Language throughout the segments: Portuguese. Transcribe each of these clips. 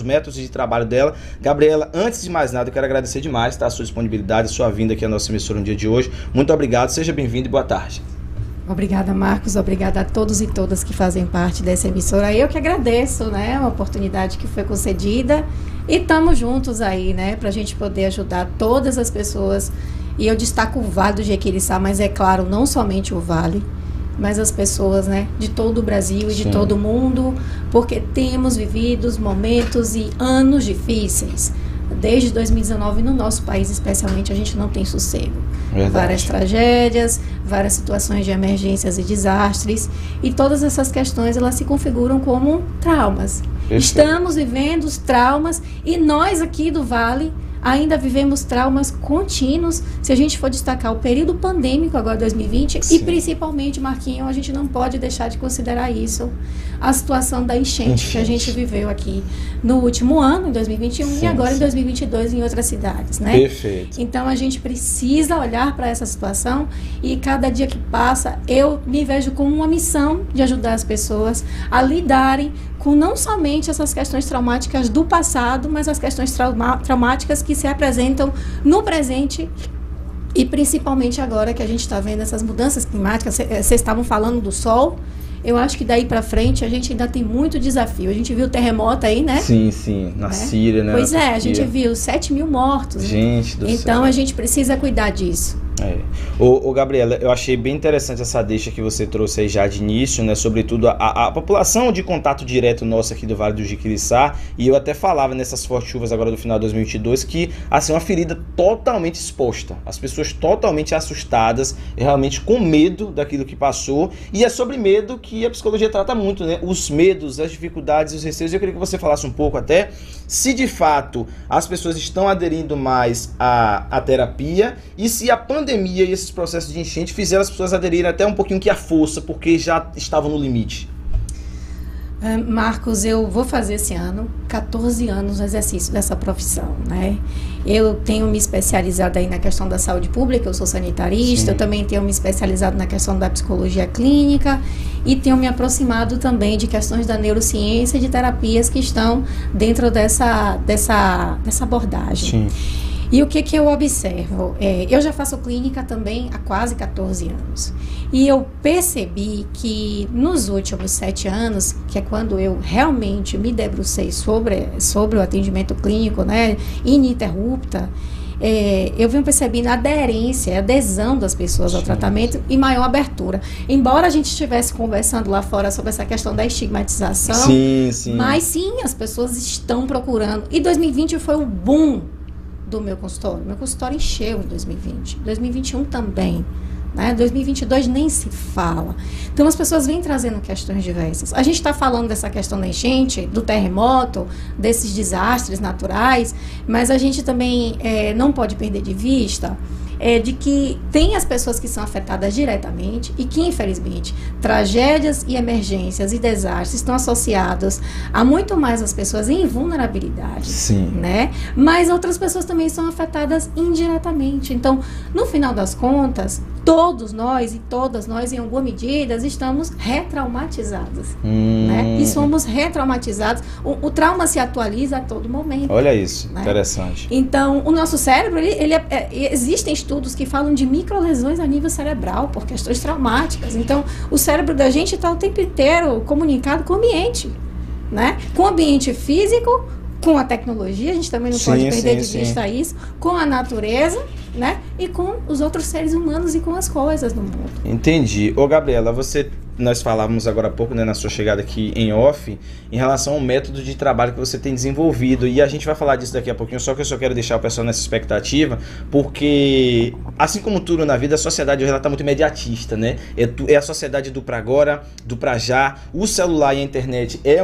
métodos de trabalho dela. Gabriela, antes de mais nada, eu quero agradecer demais, tá, a sua disponibilidade, a sua vinda aqui à nossa emissora no dia de hoje. Muito obrigado, seja bem-vindo e boa tarde. Obrigada, Marcos. Obrigada a todos e todas que fazem parte dessa emissora. Eu que agradeço, né, a oportunidade que foi concedida e estamos juntos aí, né, para a gente poder ajudar todas as pessoas. E eu destaco o Vale do Jequiriçá, mas é claro, não somente o Vale, mas as pessoas, né, de todo o Brasil e de todo o mundo, porque temos vivido momentos e anos difíceis. Desde 2019, no nosso país especialmente, a gente não tem sossego. Verdade. Várias tragédias, várias situações de emergências e desastres, e todas essas questões, elas se configuram como traumas. Perfeito. Estamos vivendo os traumas, e nós aqui do Vale ainda vivemos traumas contínuos. Se a gente for destacar o período pandêmico agora 2020, sim, e principalmente, Marquinhos, a gente não pode deixar de considerar isso, a situação da enchente que a gente viveu aqui no último ano, em 2021, sim, e agora em 2022 em outras cidades, né? Perfeito. Então a gente precisa olhar para essa situação, e cada dia que passa eu me vejo como uma missão de ajudar as pessoas a lidarem com não somente essas questões traumáticas do passado, mas as questões traumáticas que se apresentam no presente, e principalmente agora que a gente está vendo essas mudanças climáticas. Vocês estavam falando do sol. Eu acho que daí para frente a gente ainda tem muito desafio. A gente viu o terremoto aí, né? Sim, sim, na Síria, né? Pois é, a gente viu 7 mil mortos. Gente do céu. Então a gente precisa cuidar disso. Ô, Gabriela, eu achei bem interessante essa deixa que você trouxe aí já de início, né? Sobretudo a população de contato direto nossa aqui do Vale do Jequiriçá, e eu até falava nessas fortes chuvas agora do final de 2022 que, assim, uma ferida totalmente exposta, as pessoas totalmente assustadas, realmente com medo daquilo que passou, e é sobre medo que a psicologia trata muito, né? Os medos, as dificuldades, os receios. Eu queria que você falasse um pouco até se de fato as pessoas estão aderindo mais à terapia, e se a pandemia e esses processos de enchente fizeram as pessoas aderirem até um pouquinho que à força, porque já estavam no limite. Marcos, eu vou fazer esse ano 14 anos no exercício dessa profissão, né? Eu tenho me especializado aí na questão da saúde pública, eu sou sanitarista. Sim. Eu também tenho me especializado na questão da psicologia clínica, e tenho me aproximado também de questões da neurociência e de terapias que estão dentro dessa abordagem. Sim. E o que eu observo? Eu já faço clínica também há quase 14 anos. E eu percebi que nos últimos 7 anos, que é quando eu realmente me debrucei sobre o atendimento clínico, né, ininterrupta, eu venho percebendo a adesão das pessoas ao tratamento e maior abertura. Embora a gente estivesse conversando lá fora sobre essa questão da estigmatização, mas sim, as pessoas estão procurando. E 2020 foi o boom do meu consultório. Meu consultório encheu em 2020. 2021 também. Né? 2022 nem se fala. Então as pessoas vêm trazendo questões diversas. A gente está falando dessa questão da enchente, do terremoto, desses desastres naturais, mas a gente também não pode perder de vista de que tem as pessoas que são afetadas diretamente, e que, infelizmente, tragédias e emergências e desastres estão associados a muito mais as pessoas em vulnerabilidade. Sim. Né? Mas outras pessoas também são afetadas indiretamente. Então, no final das contas, todos nós e todas nós, em alguma medida, estamos retraumatizados. Né? E somos retraumatizados. O trauma se atualiza a todo momento. Olha isso, né? Interessante. Então, o nosso cérebro, existem estudos que falam de microlesões a nível cerebral por questões traumáticas. Então, o cérebro da gente está o tempo inteiro comunicado com o ambiente, né? Com o ambiente físico, com a tecnologia, a gente também não pode perder de vista isso, com a natureza, né? E com os outros seres humanos e com as coisas no mundo. Entendi. Ô, Gabriela, nós falávamos agora há pouco, né, na sua chegada aqui em off, em relação ao método de trabalho que você tem desenvolvido, e a gente vai falar disso daqui a pouquinho, só que eu só quero deixar o pessoal nessa expectativa, porque, assim como tudo na vida, a sociedade hoje está muito imediatista, né? É a sociedade do pra agora, do pra já. O celular e a internet é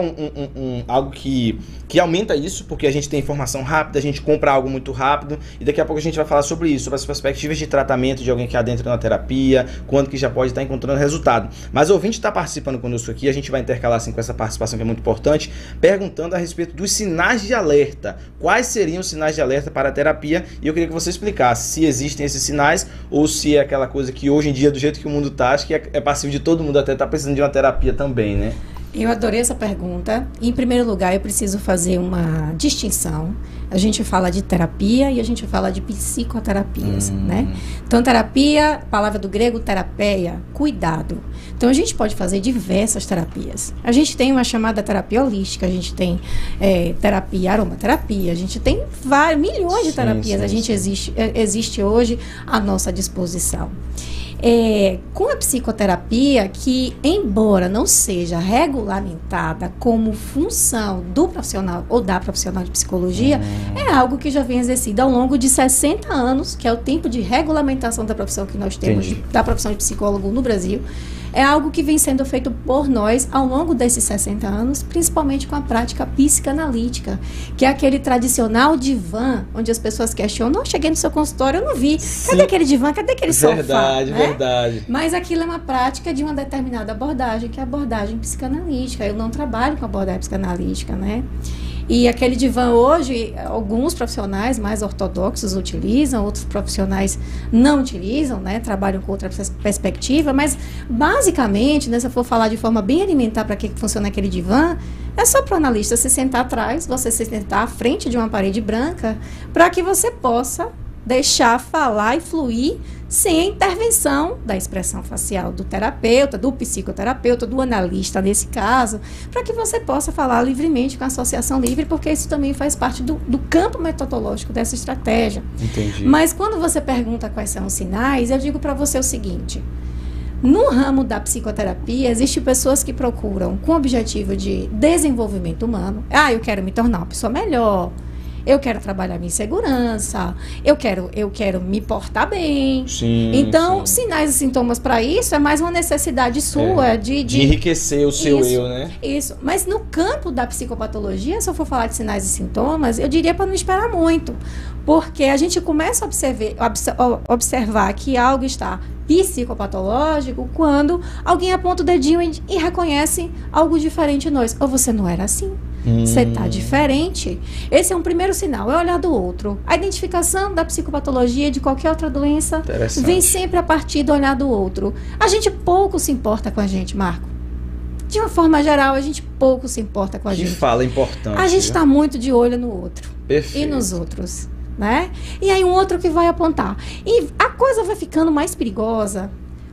algo que aumenta isso, porque a gente tem informação rápida, a gente compra algo muito rápido, e daqui a pouco a gente vai falar sobre isso, sobre as perspectivas de tratamento de alguém que adentra na terapia, quando que já pode estar encontrando resultado. Mas o ouvinte está participando conosco aqui, a gente vai intercalar assim com essa participação que é muito importante, perguntando a respeito dos sinais de alerta. Quais seriam os sinais de alerta para a terapia? E eu queria que você explicasse se existem esses sinais, ou se é aquela coisa que hoje em dia, do jeito que o mundo está, acho que é passível de todo mundo até estar precisando de uma terapia também, né? Eu adorei essa pergunta. Em primeiro lugar, eu preciso fazer uma distinção. A gente fala de terapia e a gente fala de psicoterapias, né? Então, terapia, palavra do grego, terapeia, cuidado. Então, a gente pode fazer diversas terapias. A gente tem uma chamada terapia holística, a gente tem terapia, aromaterapia, a gente tem milhões de terapias. Existe hoje à nossa disposição. Com a psicoterapia, que embora não seja regulamentada como função do profissional ou da profissional de psicologia, é algo que já vem exercido ao longo de 60 anos, que é o tempo de regulamentação da profissão que nós temos, da profissão de psicólogo no Brasil. É algo que vem sendo feito por nós ao longo desses 60 anos, principalmente com a prática psicanalítica, que é aquele tradicional divã, onde as pessoas questionam, não, cheguei no seu consultório, eu não vi, cadê aquele divã, cadê aquele sofá? Verdade. Mas aquilo é uma prática de uma determinada abordagem, que é a abordagem psicanalítica. Eu não trabalho com abordagem psicanalítica, né? E aquele divã hoje, alguns profissionais mais ortodoxos utilizam, outros profissionais não utilizam, né? Trabalham com outra perspectiva, mas basicamente, né, se eu for falar de forma bem alimentar para que funciona aquele divã, é só para o analista se sentar atrás, você se sentar à frente de uma parede branca, para que você possa deixar falar e fluir sem a intervenção da expressão facial do terapeuta, do psicoterapeuta, do analista nesse caso, para que você possa falar livremente com a associação livre, porque isso também faz parte do campo metodológico dessa estratégia. Entendi. Mas quando você pergunta quais são os sinais, eu digo para você o seguinte: no ramo da psicoterapia, existem pessoas que procuram com o objetivo de desenvolvimento humano. Eu quero me tornar uma pessoa melhor, eu quero trabalhar minha insegurança, eu quero me portar bem. Então, sinais e sintomas para isso é mais uma necessidade sua de enriquecer o seu eu, né? Isso. Mas no campo da psicopatologia, se eu for falar de sinais e sintomas, eu diria para não esperar muito. Porque a gente começa a observar que algo está psicopatológico quando alguém aponta o dedinho e reconhece algo diferente em nós. Ou você não era assim. Você está diferente. Esse é um primeiro sinal, é olhar do outro. A identificação da psicopatologia de qualquer outra doença vem sempre a partir do olhar do outro. A gente pouco se importa com a gente, Marco. De uma forma geral, a gente pouco se importa com a gente. Que fala importante. A gente está muito de olho no outro. Perfeito. E nos outros, né? E aí um outro que vai apontar. E a coisa vai ficando mais perigosa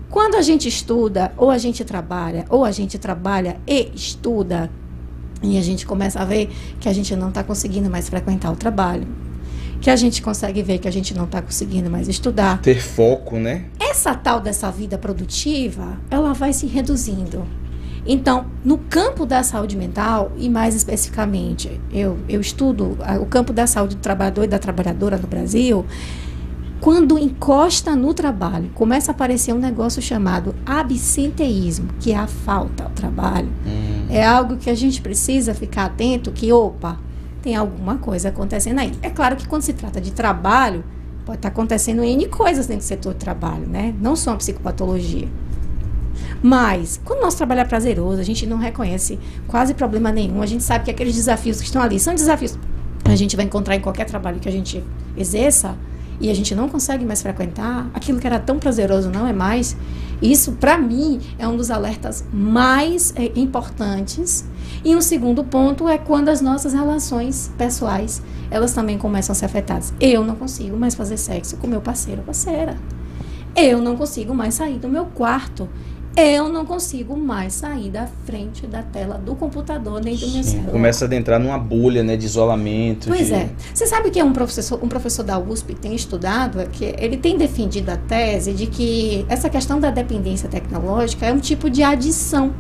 quando a gente estuda, ou a gente trabalha e estuda, e a gente começa a ver que a gente não está conseguindo mais frequentar o trabalho, que a gente consegue ver que a gente não está conseguindo mais estudar. Ter foco, né? Essa tal dessa vida produtiva, ela vai se reduzindo. Então, no campo da saúde mental, e mais especificamente, eu estudo o campo da saúde do trabalhador e da trabalhadora no Brasil. Quando encosta no trabalho, começa a aparecer um negócio chamado absenteísmo, que é a falta ao trabalho. É algo que a gente precisa ficar atento, que, tem alguma coisa acontecendo aí. É claro que quando se trata de trabalho, pode estar acontecendo N coisas dentro do setor de trabalho, né? Não só a psicopatologia. Mas, quando o nosso trabalho é prazeroso, a gente não reconhece quase problema nenhum, a gente sabe que aqueles desafios que estão ali são desafios que a gente vai encontrar em qualquer trabalho que a gente exerça, e a gente não consegue mais frequentar, aquilo que era tão prazeroso não é mais. Isso, para mim, é um dos alertas mais importantes. E um segundo ponto é quando as nossas relações pessoais, elas também começam a ser afetadas. Eu não consigo mais fazer sexo com meu parceiro ou parceira. Eu não consigo mais sair do meu quarto. Eu não consigo mais sair da frente da tela do computador nem do meu celular. Começa a adentrar numa bolha, né, de isolamento. Pois é. Você sabe que um professor da USP tem estudado, que ele tem defendido a tese de que essa questão da dependência tecnológica é um tipo de adição.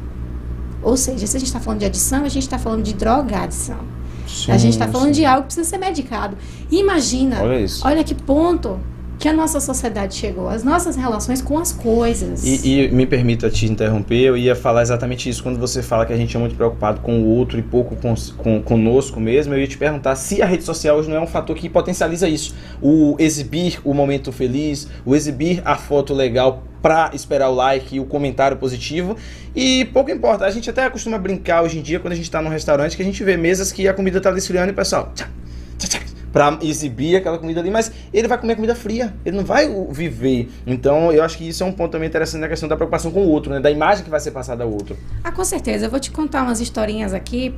Ou seja, se a gente está falando de adição, a gente está falando de drogadição. A gente está falando de algo que precisa ser medicado. Imagina, olha que ponto que a nossa sociedade chegou, as nossas relações com as coisas. E me permita te interromper, eu ia falar exatamente isso. Quando você fala que a gente é muito preocupado com o outro e pouco conosco mesmo, eu ia te perguntar se a rede social hoje não é um fator que potencializa isso. O exibir o momento feliz, o exibir a foto legal para esperar o like e o comentário positivo, e pouco importa. A gente até costuma brincar hoje em dia, quando a gente está num restaurante, que a gente vê mesas que a comida está ali esfriando e o pessoal para exibir aquela comida ali, mas ele vai comer comida fria, ele não vai viver. Então, eu acho que isso é um ponto também interessante na questão da preocupação com o outro, né? Da imagem que vai ser passada ao outro. Ah, com certeza. Eu vou te contar umas historinhas aqui,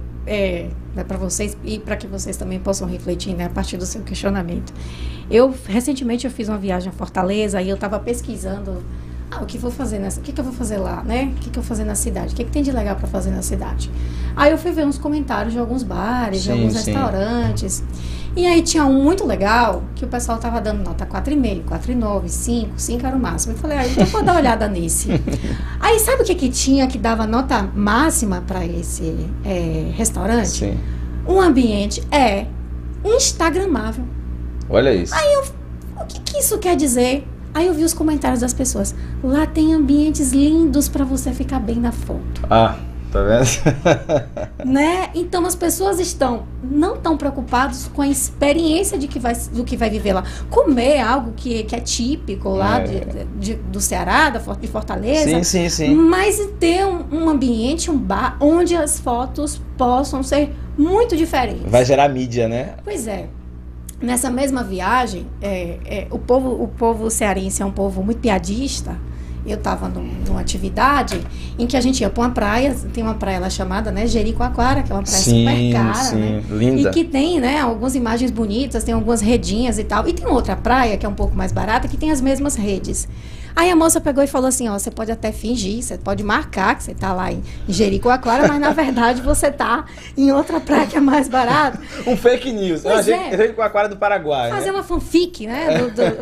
para vocês e para que vocês também possam refletir, né, a partir do seu questionamento. Recentemente, eu fiz uma viagem a Fortaleza e eu estava pesquisando o que vou fazer o que eu vou fazer lá, né? O que eu vou fazer na cidade? O que tem de legal para fazer na cidade? Aí eu fui ver uns comentários de alguns bares, de alguns restaurantes. E aí tinha um muito legal, que o pessoal tava dando nota 4,5, 4,9, 5 era o máximo. Eu falei, então vou dar uma olhada nesse. Aí sabe o que tinha que dava nota máxima para esse restaurante? Sim. Um ambiente instagramável. Olha isso. Aí o que isso quer dizer? Aí eu vi os comentários das pessoas. Lá tem ambientes lindos para você ficar bem na foto. Ah, tá vendo? Né? Então as pessoas não tão preocupadas com a experiência do que vai viver lá. Comer algo que é típico lá do Ceará, de Fortaleza. Sim. Mas ter um ambiente, um bar, onde as fotos possam ser muito diferentes. Vai gerar mídia, né? Pois é. Nessa mesma viagem, o povo cearense é um povo muito piadista. Eu estava numa atividade em que a gente ia para uma praia, tem uma praia lá chamada, né, Jericoacoara, que é uma praia super cara, né? Linda. E que tem, né, algumas imagens bonitas, tem algumas redinhas e tal. E tem outra praia, que é um pouco mais barata, que tem as mesmas redes. Aí a moça pegou e falou assim, você pode até fingir, você pode marcar que você tá lá em Jericoacoara, mas na verdade você tá em outra praia que é mais barata. Um fake news. Jericoacoara do Paraguai. Fazer uma fanfic, né?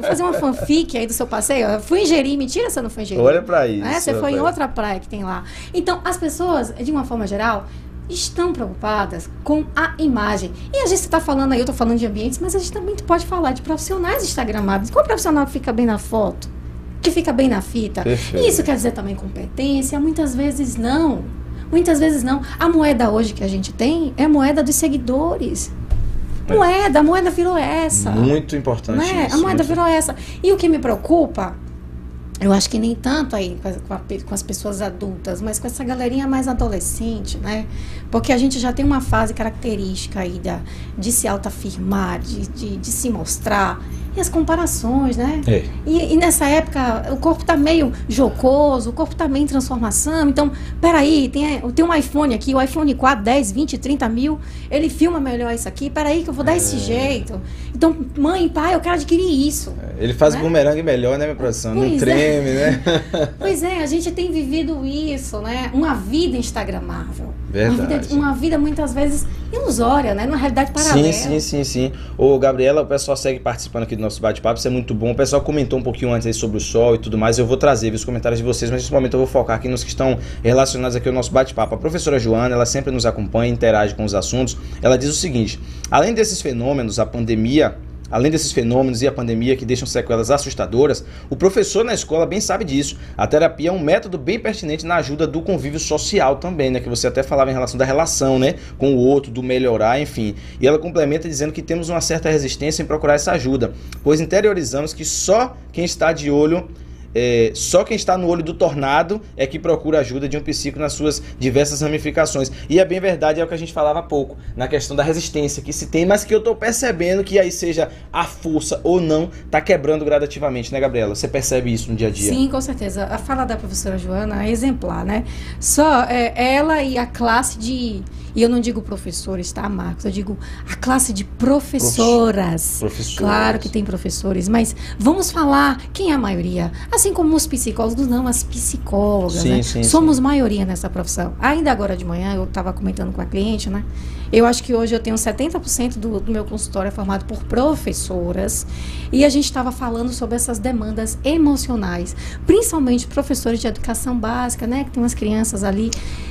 Fazer uma fanfic aí do seu passeio. Eu fui em Jeri, mentira, você não foi em Jeri. Olha pra isso. Né? Você foi em outra praia que tem lá. Então, as pessoas, de uma forma geral, estão preocupadas com a imagem. E a gente está falando aí, eu tô falando de ambientes, mas a gente também pode falar de profissionais instagramáveis. Qual profissional que fica bem na foto? Que fica bem na fita? Perfeito. E isso quer dizer também competência? Muitas vezes não. Muitas vezes não. A moeda hoje que a gente tem é a moeda dos seguidores. A moeda virou essa. Muito importante, né? isso. A moeda virou essa. E o que me preocupa, eu acho que nem tanto aí com as pessoas adultas, mas com essa galerinha mais adolescente, né? Porque a gente já tem uma fase característica aí de se autoafirmar, de se mostrar. E as comparações, né? E nessa época o corpo tá meio jocoso, o corpo tá meio em transformação. Então, peraí, tem um iPhone aqui, o iPhone 4, 10, 20, 30 mil, ele filma melhor isso aqui, peraí que eu vou dar esse jeito. Então, mãe e pai, eu quero adquirir isso. Ele faz bumerangue melhor, né, minha produção? Não treme, né? Pois é, a gente tem vivido isso, né? Uma vida instagramável. Verdade. Uma vida muitas vezes ilusória, né? Numa realidade paralela. Sim. Ô, Gabriela, o pessoal segue participando aqui do nosso bate-papo, isso é muito bom. O pessoal comentou um pouquinho antes aí sobre o sol e tudo mais. Eu vou trazer os comentários de vocês, mas nesse momento eu vou focar aqui nos que estão relacionados aqui ao nosso bate-papo. A professora Joana, ela sempre nos acompanha, interage com os assuntos. Ela diz o seguinte: além desses fenômenos e a pandemia que deixam sequelas assustadoras, o professor na escola bem sabe disso. A terapia é um método bem pertinente na ajuda do convívio social também, né? Que você até falava em relação da relação, né? Com o outro, do melhorar, enfim. E ela complementa dizendo que temos uma certa resistência em procurar essa ajuda, pois interiorizamos que só quem está no olho do tornado é que procura ajuda de um psíquico nas suas diversas ramificações. E é bem verdade, é o que a gente falava há pouco, na questão da resistência que se tem, mas que eu tô percebendo que aí seja a força ou não, tá quebrando gradativamente, né, Gabriela? Você percebe isso no dia a dia? Sim, com certeza. A fala da professora Joana é exemplar, né? Só ela e a classe de... E eu não digo professores, tá, Marcos? Eu digo a classe de professoras. Claro que tem professores, mas vamos falar quem é a maioria. Assim como os psicólogos, não, as psicólogas, né? Somos maioria nessa profissão. Ainda agora de manhã, eu estava comentando com a cliente, né? Eu acho que hoje eu tenho 70% do meu consultório formado por professoras, e a gente estava falando sobre essas demandas emocionais, principalmente professores de educação básica, né? Que tem umas crianças ali,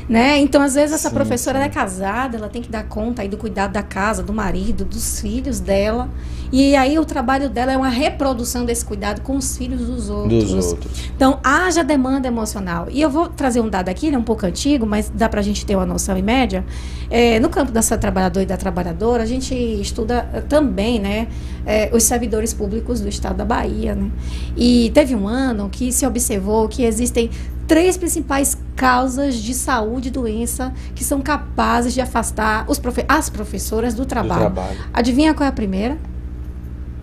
né? Então, às vezes, essa professora é casada, ela tem que dar conta aí do cuidado da casa, do marido, dos filhos dela. E aí o trabalho dela é uma reprodução desse cuidado com os filhos dos outros. Então, haja demanda emocional. E eu vou trazer um dado aqui, ele é um pouco antigo, mas dá pra gente ter uma noção em média. No campo dessa trabalhadora e da trabalhadora, a gente estuda também, né, os servidores públicos do estado da Bahia, né? E teve um ano que se observou que existem 3 principais causas de saúde e doença que são capazes de afastar as professoras do trabalho. Adivinha qual é a primeira?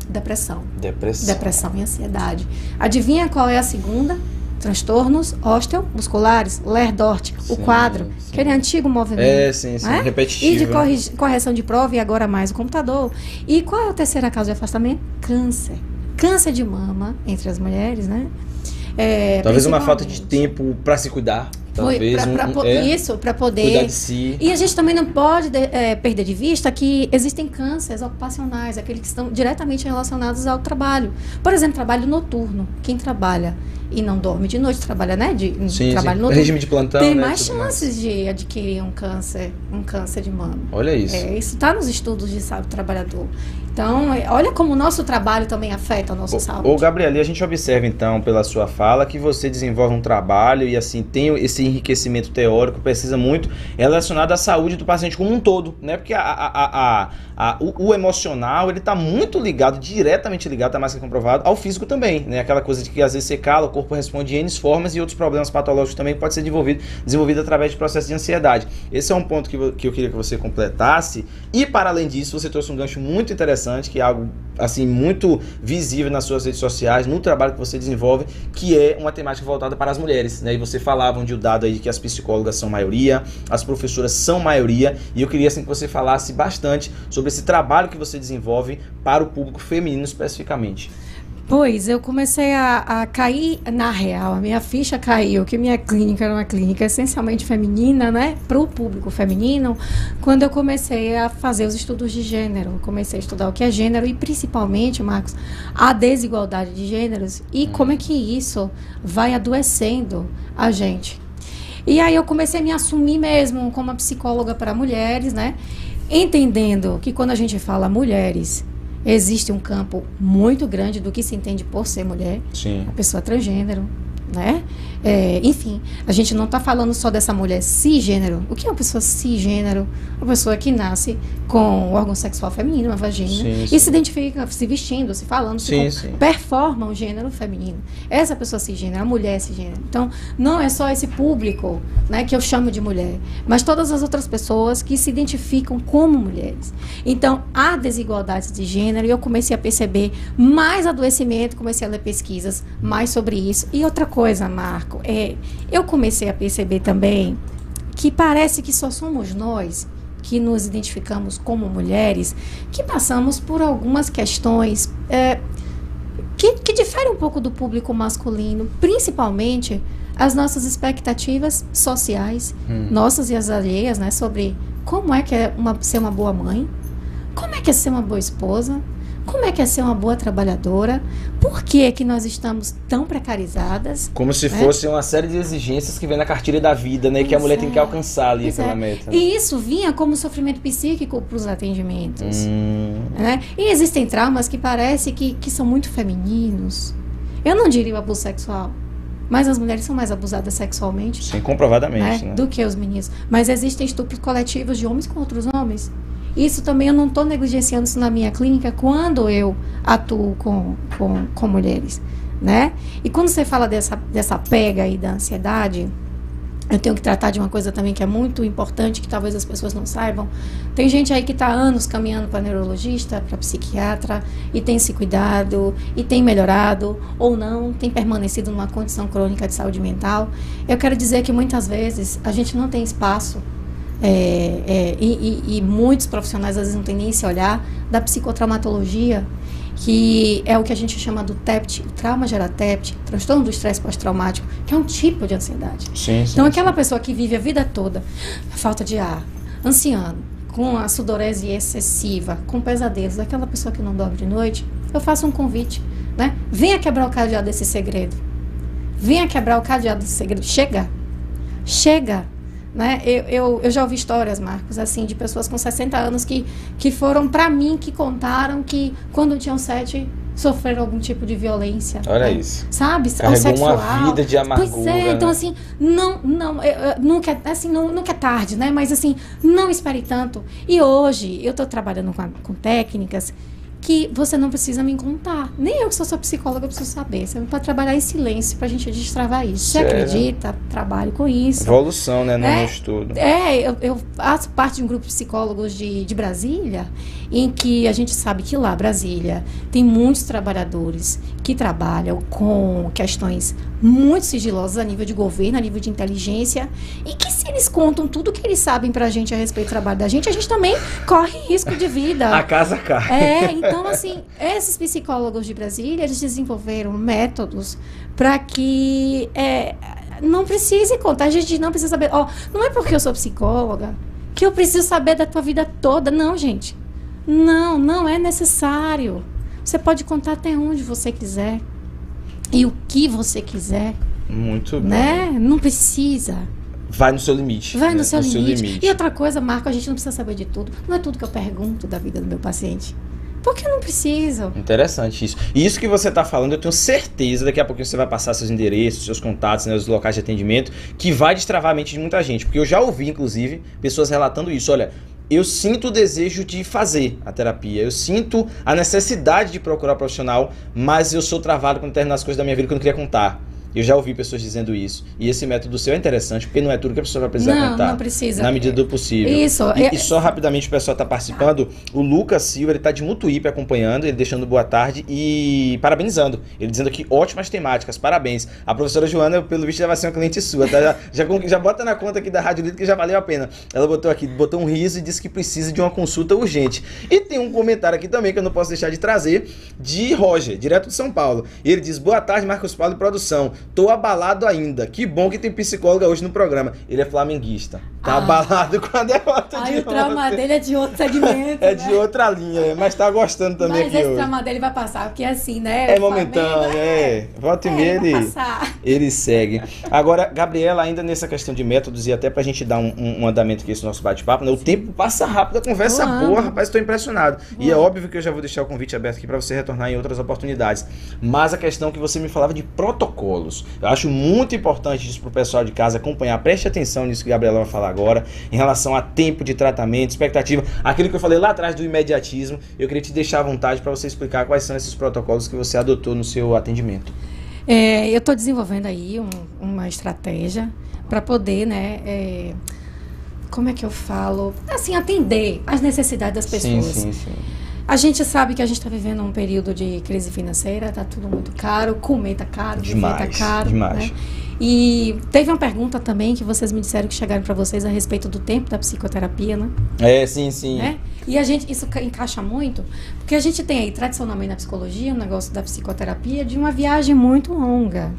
Depressão. Depressão. Depressão e ansiedade. Adivinha qual é a segunda? Transtornos osteomusculares, Ler-Dort, o quadro, aquele antigo movimento. Sim, né? Repetitivo. E de correção de prova e agora mais o computador. E qual é a terceira causa de afastamento? Câncer. Câncer de mama entre as mulheres, né? Talvez uma falta de tempo para se cuidar. Talvez isso, para poder cuidar de si. E a gente também não pode perder de vista que existem cânceres ocupacionais, aqueles que estão diretamente relacionados ao trabalho. Por exemplo, trabalho noturno. Quem trabalha e não dorme de noite, trabalha, né? Trabalho noturno. Regime de plantão, tem né, mais chances de adquirir um câncer de mama. Olha isso. Isso está nos estudos de saúde do trabalhador. Então, olha como o nosso trabalho também afeta a nossa saúde. Ô, Gabriela, a gente observa então pela sua fala que você desenvolve um trabalho e assim tem esse enriquecimento teórico, precisa muito relacionado à saúde do paciente como um todo, né? Porque o emocional, ele tá muito ligado, diretamente ligado, tá mais que comprovado, ao físico também, né? Aquela coisa de que às vezes você cala, o corpo responde de N formas e outros problemas patológicos também pode ser desenvolvido através de processo de ansiedade. Esse é um ponto que eu queria que você completasse e, para além disso, você trouxe um gancho muito interessante, que é algo assim muito visível nas suas redes sociais, no trabalho que você desenvolve, que é uma temática voltada para as mulheres, né? E você falava de um dado aí de que as psicólogas são maioria, as professoras são maioria, e eu queria assim que você falasse bastante sobre esse trabalho que você desenvolve para o público feminino especificamente. Pois, eu comecei a cair na real, a minha ficha caiu, que minha clínica era uma clínica essencialmente feminina, né, para o público feminino, quando eu comecei a fazer os estudos de gênero, comecei a estudar o que é gênero e principalmente, Marcos, a desigualdade de gêneros e como é que isso vai adoecendo a gente. E aí eu comecei a me assumir mesmo como uma psicóloga para mulheres, né, entendendo que quando a gente fala mulheres, existe um campo muito grande do que se entende por ser mulher. Sim. A pessoa transgênero, né? Enfim, a gente não está falando só dessa mulher cisgênero. O que é uma pessoa cisgênero? Uma pessoa que nasce com o órgão sexual feminino, uma vagina, e se identifica se vestindo, se falando, performa um gênero feminino. Essa pessoa cisgênero, a mulher cisgênero. Então, não é só esse público, né, que eu chamo de mulher, mas todas as outras pessoas que se identificam como mulheres. Então, há desigualdades de gênero e eu comecei a perceber mais adoecimento, comecei a ler pesquisas mais sobre isso. E outra coisa, Marco, eu comecei a perceber também que parece que só somos nós que nos identificamos como mulheres que passamos por algumas questões que diferem um pouco do público masculino, principalmente as nossas expectativas sociais, nossas e as alheias, né, sobre como é que é ser uma boa mãe, como é que é ser uma boa esposa, como é que é ser uma boa trabalhadora, por que que nós estamos tão precarizadas. Como se fosse uma série de exigências que vem na cartilha da vida, né, e que a mulher tem que alcançar ali aquela meta. Né? E isso vinha como sofrimento psíquico para os atendimentos. Né? E existem traumas que parece que são muito femininos. Eu não diria o abuso sexual, mas as mulheres são mais abusadas sexualmente. Sim, comprovadamente. Né? Do que os meninos. Mas existem estupros coletivos de homens com outros homens. Isso também eu não estou negligenciando isso na minha clínica quando eu atuo com mulheres, né? E quando você fala dessa pega aí da ansiedade, eu tenho que tratar de uma coisa também que é muito importante, que talvez as pessoas não saibam. Tem gente aí que está há anos caminhando para neurologista, para psiquiatra, e tem se cuidado, e tem melhorado, ou não, tem permanecido numa condição crônica de saúde mental. Eu quero dizer que muitas vezes a gente não tem espaço, e muitos profissionais às vezes não têm nem esse olhar da psicotraumatologia, que é o que a gente chama do TEPT, o trauma gera TEPT, transtorno do estresse pós-traumático, que é um tipo de ansiedade. Então aquela pessoa que vive a vida toda, falta de ar, anciano, com a sudorese excessiva, com pesadelos, aquela pessoa que não dorme de noite, eu faço um convite, né? Venha quebrar o cadeado desse segredo. Venha quebrar o cadeado desse segredo. Chega. Né? Eu já ouvi histórias, Marcos, assim, de pessoas com 60 anos que foram para mim, que contaram que quando tinham 7 sofreram algum tipo de violência. Olha, né? isso. Sabe? Carregou sexual. Uma vida de amargura. Pois é, então assim, nunca é tarde, né? Mas assim, não espere tanto. E hoje eu estou trabalhando com técnicas que você não precisa me contar. Nem eu que sou sua psicóloga preciso saber. Você pode trabalhar em silêncio pra gente destravar isso. Você acredita? Trabalho com isso. Evolução, né? No estudo. Eu faço parte de um grupo de psicólogos de Brasília, em que a gente sabe que lá, Brasília, tem muitos trabalhadores que trabalham com questões muito sigilosas a nível de governo, a nível de inteligência, e que se eles contam tudo que eles sabem pra gente a respeito do trabalho da gente também corre risco de vida. A casa cai. Então, assim, esses psicólogos de Brasília, eles desenvolveram métodos para que não precise contar, a gente não precisa saber, não é porque eu sou psicóloga que eu preciso saber da tua vida toda, não, gente. Não é necessário. Você pode contar até onde você quiser e o que você quiser. Muito bem. Né? Não precisa. Vai no seu limite. Vai no seu limite. E outra coisa, Marco, a gente não precisa saber de tudo. Não é tudo que eu pergunto da vida do meu paciente. Porque eu não preciso. Interessante isso. E isso que você está falando, eu tenho certeza, daqui a pouquinho você vai passar seus endereços, seus contatos, né, os locais de atendimento, que vai destravar a mente de muita gente. Porque eu já ouvi, inclusive, pessoas relatando isso. Olha, eu sinto o desejo de fazer a terapia, eu sinto a necessidade de procurar um profissional, mas eu sou travado com determinadas coisas da minha vida que eu não queria contar. Eu já ouvi pessoas dizendo isso. E esse método seu é interessante, porque não é tudo que a pessoa vai precisar contar. Não precisa. Na medida do possível. Isso. E só rapidamente o pessoal está participando. O Lucas Silva, ele está de Mutuípe acompanhando, ele deixando boa tarde e parabenizando. Ele dizendo aqui, ótimas temáticas, parabéns. A professora Joana, pelo visto, já vai ser uma cliente sua, tá? Já bota na conta aqui da Rádio Líder que já valeu a pena. Ela botou um riso e disse que precisa de uma consulta urgente. E tem um comentário aqui também que eu não posso deixar de trazer, de Roger, direto de São Paulo. Ele diz, boa tarde, Marcos Paulo e produção. Tô abalado ainda. Que bom que tem psicóloga hoje no programa. Ele é flamenguista. Tá abalado com a derrota de ontem. O trauma dele é de outro segmento. De outra linha, mas tá gostando também aqui hoje. Mas esse trauma dele vai passar, porque é assim, né? É momentâneo, Volta e meia ele segue. Agora, Gabriela, ainda nessa questão de métodos e até pra gente dar um andamento aqui esse nosso bate-papo, né? O tempo passa rápido, a conversa boa, rapaz, tô impressionado. E é óbvio que eu já vou deixar o convite aberto aqui pra você retornar em outras oportunidades. Mas a questão que você me falava de protocolos, eu acho muito importante isso pro pessoal de casa acompanhar. Preste atenção nisso que a Gabriela vai falar agora, em relação a tempo de tratamento, expectativa, aquilo que eu falei lá atrás do imediatismo. Eu queria te deixar à vontade para você explicar quais são esses protocolos que você adotou no seu atendimento. Eu estou desenvolvendo aí uma estratégia para poder, né, como é que eu falo? Assim, atender às necessidades das pessoas. Sim. A gente sabe que a gente está vivendo um período de crise financeira, tá tudo muito caro, comer tá caro, viver tá caro. Demais. Né? E teve uma pergunta também que vocês me disseram que chegaram para vocês a respeito do tempo da psicoterapia, né? Sim. Né? E isso encaixa muito, porque a gente tem aí, tradicionalmente na psicologia, o negócio da psicoterapia de uma viagem muito longa,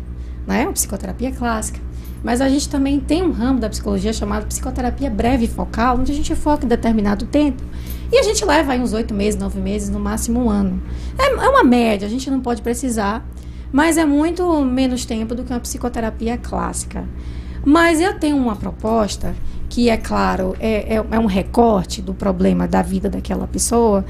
né? Uma psicoterapia clássica. Mas a gente também tem um ramo da psicologia chamado psicoterapia breve e focal, onde a gente foca em determinado tempo. E a gente leva aí uns 8 meses, 9 meses, no máximo 1 ano. É uma média, a gente não pode precisar, mas é muito menos tempo do que uma psicoterapia clássica. Mas eu tenho uma proposta que, é claro, é um recorte do problema da vida daquela pessoa,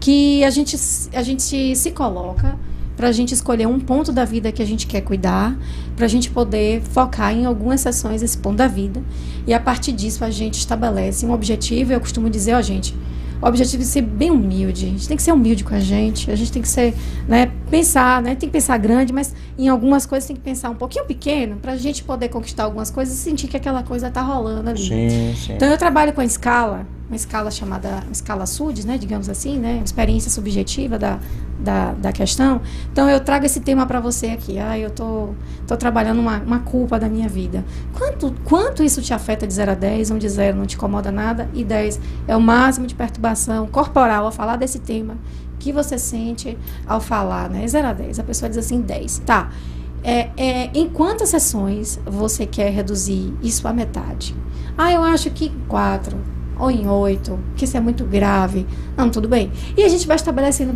que a gente se coloca para a gente escolher um ponto da vida que a gente quer cuidar, para a gente poder focar em algumas sessões desse ponto da vida. E a partir disso a gente estabelece um objetivo. Eu costumo dizer, gente, o objetivo é ser bem humilde. A gente tem que ser humilde com a gente tem que ser, né, pensar, né, tem que pensar grande, mas em algumas coisas tem que pensar um pouquinho pequeno, para a gente poder conquistar algumas coisas e sentir que aquela coisa está rolando ali. Sim. Então eu trabalho com a escala, uma escala chamada escala SUDES, né, digamos assim, né, experiência subjetiva da questão. Então eu trago esse tema para você aqui. Eu tô trabalhando uma culpa da minha vida. Quanto isso te afeta de 0 a 10, onde 0 não te incomoda nada e 10 é o máximo de perturbação corporal ao falar desse tema que você sente ao falar, né? 0 a 10. A pessoa diz assim, 10. Tá. Em quantas sessões você quer reduzir isso à metade? Eu acho que 4. Ou em 8, que isso é muito grave. Não, tudo bem. E a gente vai estabelecendo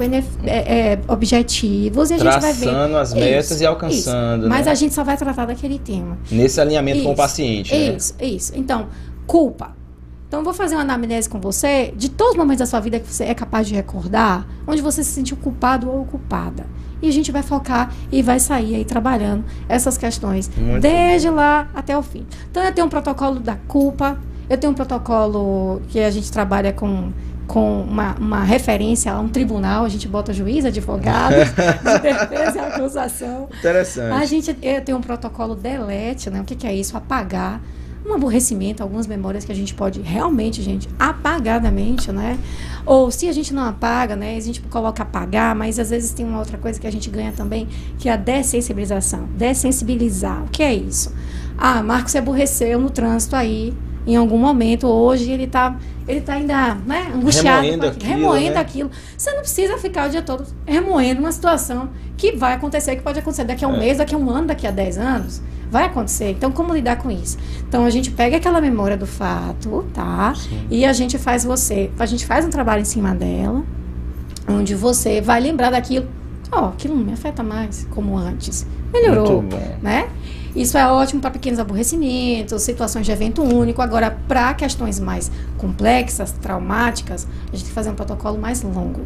objetivos e a gente vai ver. Traçando as metas e alcançando. Isso. Mas né? a gente só vai tratar daquele tema. Nesse alinhamento com o paciente. Isso. Então, culpa. Então, eu vou fazer uma anamnese com você de todos os momentos da sua vida que você é capaz de recordar, onde você se sentiu culpado ou culpada. E a gente vai focar e vai sair aí trabalhando essas questões, desde lá até o fim. Então, eu tenho um protocolo da culpa. Eu tenho um protocolo que a gente trabalha com com uma referência a um tribunal, a gente bota juiz, advogado, de defesa e acusação. Interessante. Eu tenho um protocolo delete, né? O que é isso? Apagar um aborrecimento, algumas memórias que a gente pode realmente, gente, apagar da mente, né? Ou se a gente não apaga, né? A gente coloca apagar, mas às vezes tem uma outra coisa que a gente ganha também, que é a dessensibilização. Dessensibilizar. O que é isso? Ah, Marcos se aborreceu no trânsito aí, em algum momento, hoje ele tá ainda, né, angustiado, remoendo aquilo. Você não precisa ficar o dia todo remoendo uma situação que vai acontecer, que pode acontecer daqui a um mês, daqui a um ano, daqui a 10 anos. Vai acontecer. Então, como lidar com isso? Então, a gente pega aquela memória do fato, tá? Sim. E a gente faz um trabalho em cima dela, onde você vai lembrar daquilo. Aquilo não me afeta mais como antes. Melhorou, né? Isso é ótimo para pequenos aborrecimentos, situações de evento único. Agora, para questões mais complexas, traumáticas, a gente tem que fazer um protocolo mais longo.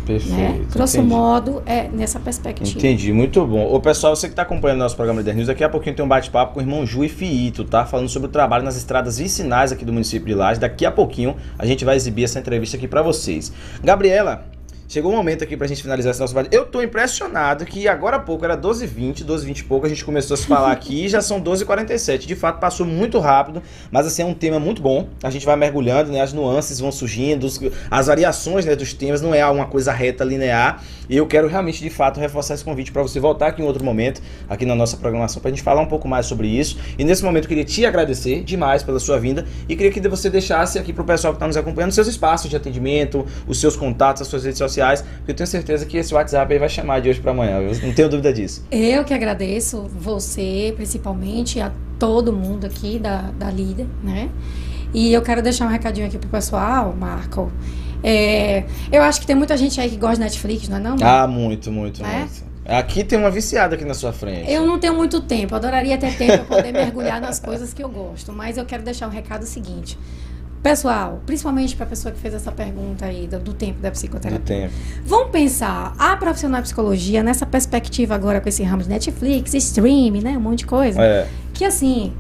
Perfeito. Né? Grosso modo, é nessa perspectiva. Entendi, muito bom. Ô pessoal, você que está acompanhando nosso programa Líder News, daqui a pouquinho tem um bate-papo com o irmão Ju e Fiito, tá? Falando sobre o trabalho nas estradas vicinais aqui do município de Lages. Daqui a pouquinho a gente vai exibir essa entrevista aqui para vocês. Gabriela, chegou o momento aqui pra gente finalizar esse nosso vídeo. Eu tô impressionado que agora há pouco, era 12h20 e pouco, a gente começou a se falar aqui e já são 12h47. De fato, passou muito rápido, mas assim, é um tema muito bom. A gente vai mergulhando, né? As nuances vão surgindo, as variações, né, dos temas, não é uma coisa reta, linear. E eu quero realmente, de fato, reforçar esse convite para você voltar aqui em outro momento, aqui na nossa programação, pra gente falar um pouco mais sobre isso. E nesse momento eu queria te agradecer demais pela sua vinda e queria que você deixasse aqui pro pessoal que tá nos acompanhando seus espaços de atendimento, os seus contatos, as suas redes sociais, porque eu tenho certeza que esse WhatsApp aí vai chamar de hoje para amanhã, eu não tenho dúvida disso. Eu que agradeço você, principalmente, a todo mundo aqui da Líder, né? E eu quero deixar um recadinho aqui pro pessoal, Marco. Eu acho que tem muita gente aí que gosta de Netflix, não é não? Ah, muito. Aqui tem uma viciada aqui na sua frente. Eu não tenho muito tempo, eu adoraria ter tempo para poder mergulhar nas coisas que eu gosto, mas eu quero deixar um recado seguinte. Pessoal, principalmente para a pessoa que fez essa pergunta aí do tempo da psicoterapia. Vamos pensar, a profissional de psicologia, nessa perspectiva agora com esse ramo de Netflix, streaming, né, um monte de coisa, que assim,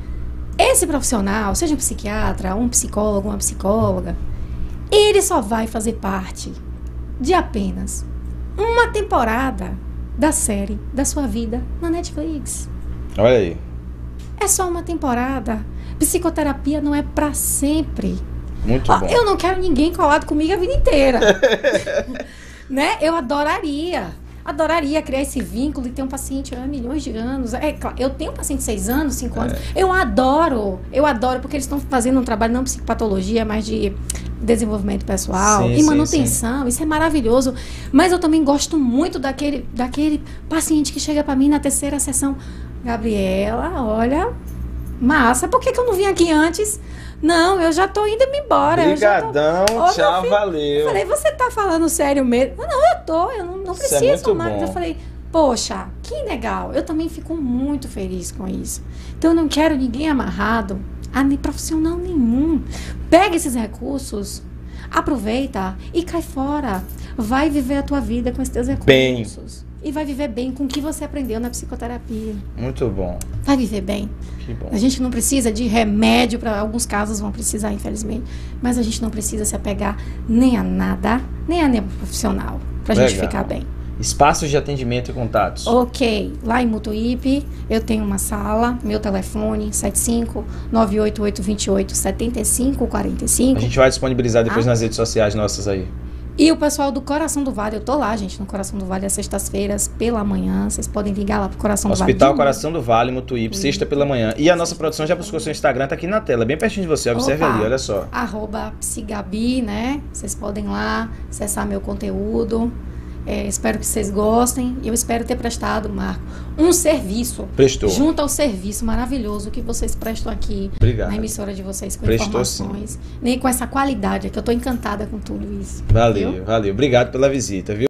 esse profissional, seja um psiquiatra, um psicólogo, uma psicóloga, ele só vai fazer parte de apenas uma temporada da série da sua vida na Netflix. Olha aí. É só uma temporada. Psicoterapia não é pra sempre. Muito bom. Eu não quero ninguém colado comigo a vida inteira. Né? Eu adoraria criar esse vínculo e ter um paciente há milhões de anos. Claro, eu tenho um paciente de 6 anos, 5 anos. Eu adoro, porque eles estão fazendo um trabalho não psicopatologia, mas de desenvolvimento pessoal e manutenção. Sim. Isso é maravilhoso. Mas eu também gosto muito daquele paciente que chega pra mim na 3ª sessão. Gabriela, olha, massa, por que eu não vim aqui antes? Não, eu já tô indo embora. Obrigadão, tchau, valeu. Eu falei, você tá falando sério mesmo? Não, eu não preciso mais. Eu falei, poxa, que legal. Eu também fico muito feliz com isso. Então, eu não quero ninguém amarrado a nem profissional nenhum. Pega esses recursos, aproveita e cai fora. Vai viver a tua vida com esses teus recursos. E vai viver bem com o que você aprendeu na psicoterapia. Muito bom. Vai viver bem. Que bom. A gente não precisa de remédio, para alguns casos vão precisar, infelizmente. Mas a gente não precisa se apegar nem a nada, nem a nenhum profissional, pra gente ficar bem. Espaços de atendimento e contatos. Ok. Lá em Mutuípe, eu tenho uma sala, meu telefone, 75-98828-7545. A gente vai disponibilizar depois nas redes sociais nossas aí. E o pessoal do Coração do Vale, eu tô lá, gente, no Coração do Vale às sextas-feiras, pela manhã. Vocês podem ligar lá pro Coração do Vale. Hospital Coração do Vale, Mutuípe, sexta pela manhã. E a nossa produção já buscou seu Instagram, tá aqui na tela, bem pertinho de você, observe ali, olha só. @psigabi, né? Vocês podem lá acessar meu conteúdo. Espero que vocês gostem. E eu espero ter prestado, Marco, um serviço. Prestou. Junto ao serviço maravilhoso que vocês prestam aqui. Obrigado. Na emissora de vocês, com Prestou, informações. Sim. Nem com essa qualidade, que eu tô encantada com tudo isso. Valeu. Obrigado pela visita, viu?